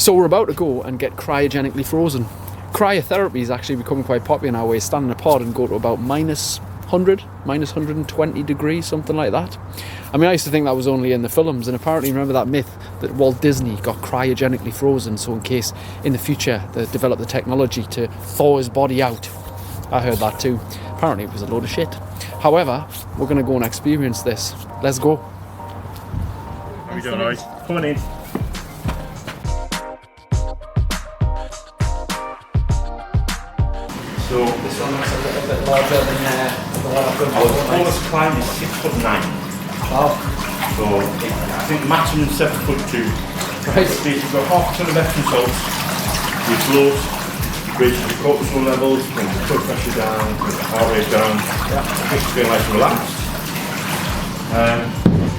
So we're about to go and get cryogenically frozen. Cryotherapy is actually becoming quite popular now, where you stand in a pod and go to about minus 100, minus 120 degrees, something like that. I mean, I used to think that was only in the films, and apparently, remember that myth that Walt Disney got cryogenically frozen, so in case in the future they develop the technology to thaw his body out. I heard that too. Apparently it was a load of shit. However, we're going to go and experience this. Let's go. How are you doing, alright? Come on in. So This one looks a little bit larger than the one I've done. our tallest climb is 6'9". Wow. So I think maximum 7'2". Right. So you've got half a ton of Epsom salts, you float, you raise your cortisol levels, bring the blood pressure down, bring the heart rate down, makes you feel nice and relaxed.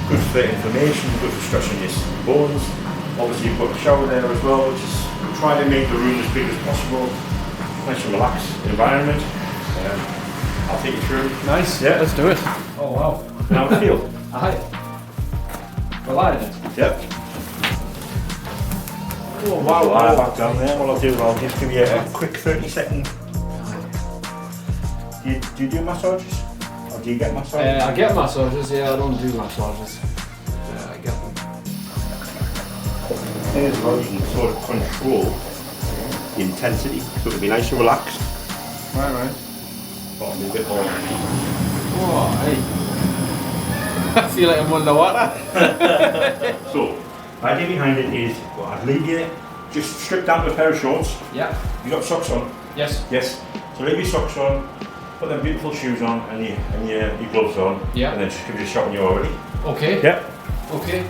Good for inflammation, good for stressing your bones. Obviously you've got a shower there as well, which is try to make the room as big as possible. Nice and relaxed environment. I'll take you through. Nice. Yeah. Let's do it. Oh wow. How it feel? Aye. Well, I did. Yep. Oh Wow, lie back down there. What I'll do is I'll just give you a quick 30-second. Do you do massages? Or do you get massages? I get massages, yeah, I don't do massages. Yeah, I get them. As well, you can sort of control the intensity, so it'll be nice and relaxed. Right. But a bit more. Oh, hey. I feel like I'm underwater. So, the idea behind it is, well, I'd leave you just strip down to a pair of shorts. Yeah. You got socks on? Yes. Yes. So leave your socks on, put them beautiful shoes on, and your gloves on. Yeah. And then just give you a shot when you're all ready. Okay. Yep. Okay.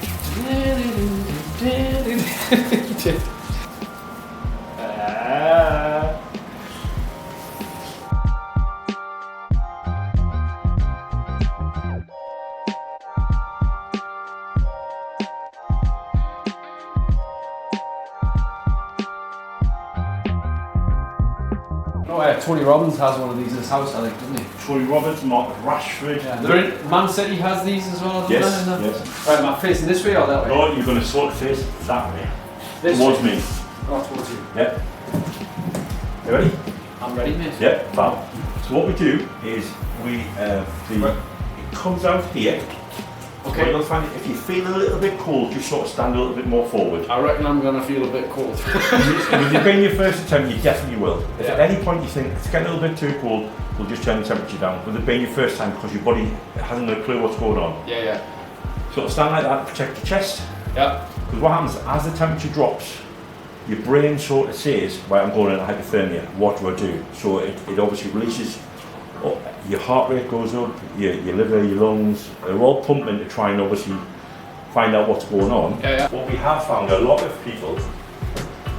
Tony Robbins has one of these in his house, I think, doesn't he? Troy Roberts, Mark Rashford. Yeah. Man City has these as well, doesn't Yes, it? yes. Right, am I facing this way or that way? No, you're going to sort of face that way. This towards way? me. Oh, towards you. Yep. You ready? I'm ready, mate. Yep, fab. So what we do is it comes out here. Okay. So you'll find if you feel a little bit cold, just sort of stand a little bit more forward. I reckon I'm going to feel a bit cold. If you've been your first attempt, you definitely will. If Yeah. at any point you think it's getting a little bit too cold, we'll just turn the temperature down. But it's been your first time because your body hasn't a clue what's going on. Yeah. Sort of stand like that, protect your chest. Yeah. Because what happens as the temperature drops, your brain sort of says, right, I'm going into hypothermia, what do I do? So it obviously releases, your heart rate goes up, your liver, your lungs, they're all pumping to try and obviously find out what's going on. Yeah. What we have found, a lot of people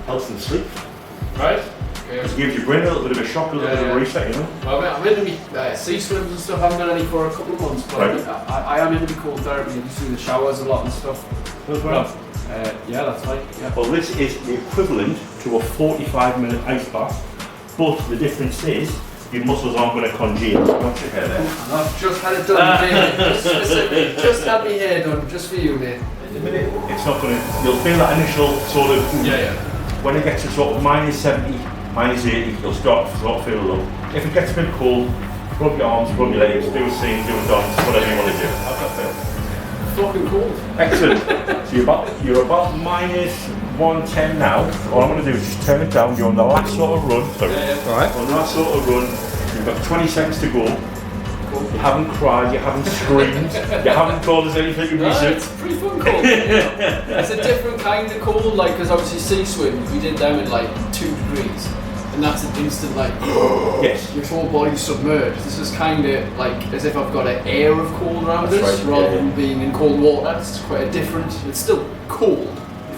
helps them sleep. Right? Yeah. It gives your brain a little bit of a shock, a little bit of a reset, you know? Well, I'm into me sea swims and stuff. I haven't done any for a couple of months, but Right. I am into cold therapy. I just do the showers a lot and stuff. As well. Yeah, that's right. Yeah. Well, this is the equivalent to a 45-minute ice bath, but the difference is your muscles aren't going to congeal. Watch your hair there. And I've just had it done, mate. Just had my hair done, just for you, mate. In a minute, it's not going to. You'll feel that initial sort of. Yeah. When it gets to sort of minus 70, minus 80, you'll start to feel a little. If it gets a bit cold, rub your arms, rub your legs, do a sing, do a dance, whatever you want to do. How's that feel? Fucking cold. Excellent. So you're about minus 110 now. All I'm going to do is just turn it down. You're on the last sort of run. Sorry. Right. On the last sort of run, you've got 20 seconds to go. You haven't cried, you haven't screamed, you haven't told us anything to It's pretty fun cold. It's a different kind of cold, like, because obviously sea swims, we did them at like 2 degrees. And that's an instant, like, Yes. your whole body's submerged. This is kind of like as if I've got an air of cold around That's us, right, rather yeah. than being in cold water. It's quite a different, it's still cold.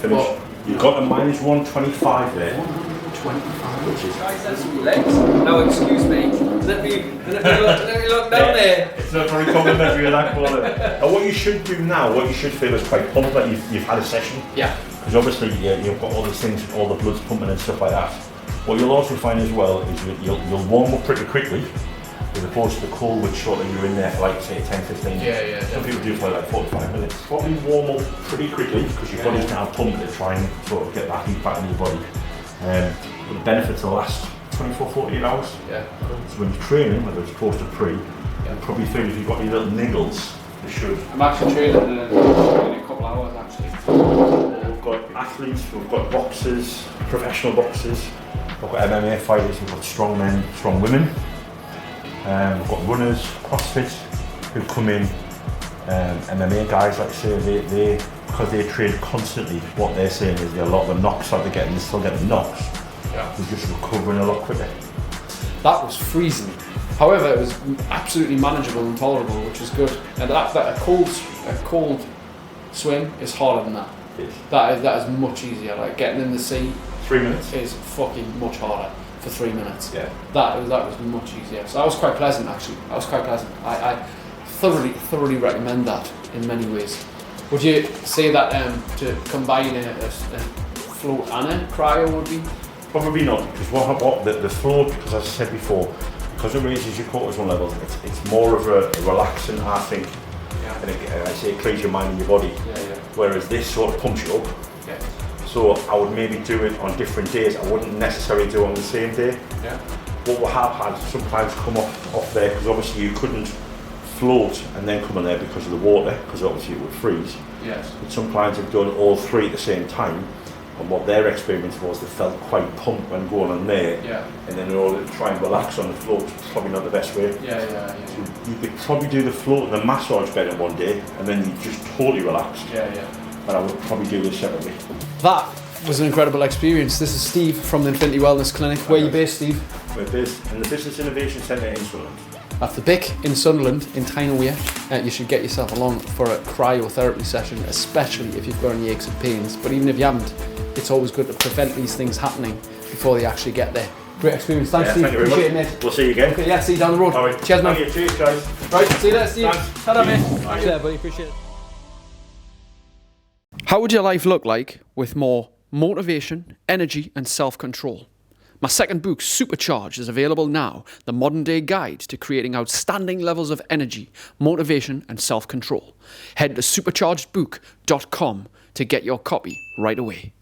Finish. But You've got a minus 125 there. 125. Which is. Guys, that's my legs. No, excuse me. Let me look down there. It's not very complimentary of that quality. And what you should do now, what you should feel is quite pumped that you've had a session. Yeah. Because obviously you've got all these things, all the blood's pumping and stuff like that. What you'll also find as well is you'll warm up pretty quickly, as opposed to the cold, which sort of you're in there for like say 10, 15. Yeah. Some people do for like 45 minutes. Probably warm up pretty quickly because your body's now pumped to try and sort of get that heat back in your body. But the benefits will last 24, 48 hours. Yeah. So when you're training, whether it's post or pre, you probably feel if you've got any little niggles, you should. I'm actually training in a couple of hours actually. We've got athletes, we've got boxers, professional boxers, we've got MMA fighters, we've got strong men, strong women, we've got runners, CrossFit, who come in, MMA guys, like I say, they because they train constantly, what they're saying is that a lot of the knocks that they're getting, they still get the knocks, they're just recovering a lot quicker. That was freezing. However, it was absolutely manageable and tolerable, which was good. And that a cold swim is harder than that. Yes. That is much easier. Like getting in the sea 3 minutes is fucking much harder for 3 minutes. Yeah. That was much easier. So that was quite pleasant actually. That was quite pleasant. I thoroughly recommend that in many ways. Would you say that to combine a float and a cryo would be? Probably not, because what the float, because as I said before, because it raises your cortisol levels, it's more of a relaxing, I think, and I say it clears your mind and your body. Whereas this sort of pumps you up. So I would maybe do it on different days. I wouldn't necessarily do it on the same day. What we have had sometimes come off there, because obviously you couldn't float and then come in there because of the water, because obviously it would freeze. But some clients have done all three at the same time. And what their experience was, they felt quite pumped when going on there. And then in order to try and relax on the float, it's probably not the best way. So you could probably do the float and the massage better one day, and then you just totally relaxed. But I would probably do this separately. That was an incredible experience. This is Steve from the Infinity Wellness Clinic. Where are you based, Steve? We're based in the Business Innovation Centre in Sunderland. That's the BIC in Sunderland, in Tyne-Wear. You should get yourself along for a cryotherapy session, especially if you've got any aches and pains. But even if you haven't, it's always good to prevent these things happening before they actually get there. Great experience. Thanks, Steve. Thank you very Appreciate much. it, mate. We'll see you again. Okay, yeah, see you down the road. All right. Cheers, man. Thank you. Cheers, guys. Right, see you later, Steve. Thanks. Ta-da, mate. Bye. Yeah, buddy. Appreciate it. How would your life look like with more motivation, energy, and self-control? My second book, Supercharged, is available now. The modern day guide to creating outstanding levels of energy, motivation, and self-control. Head to superchargedbook.com to get your copy right away.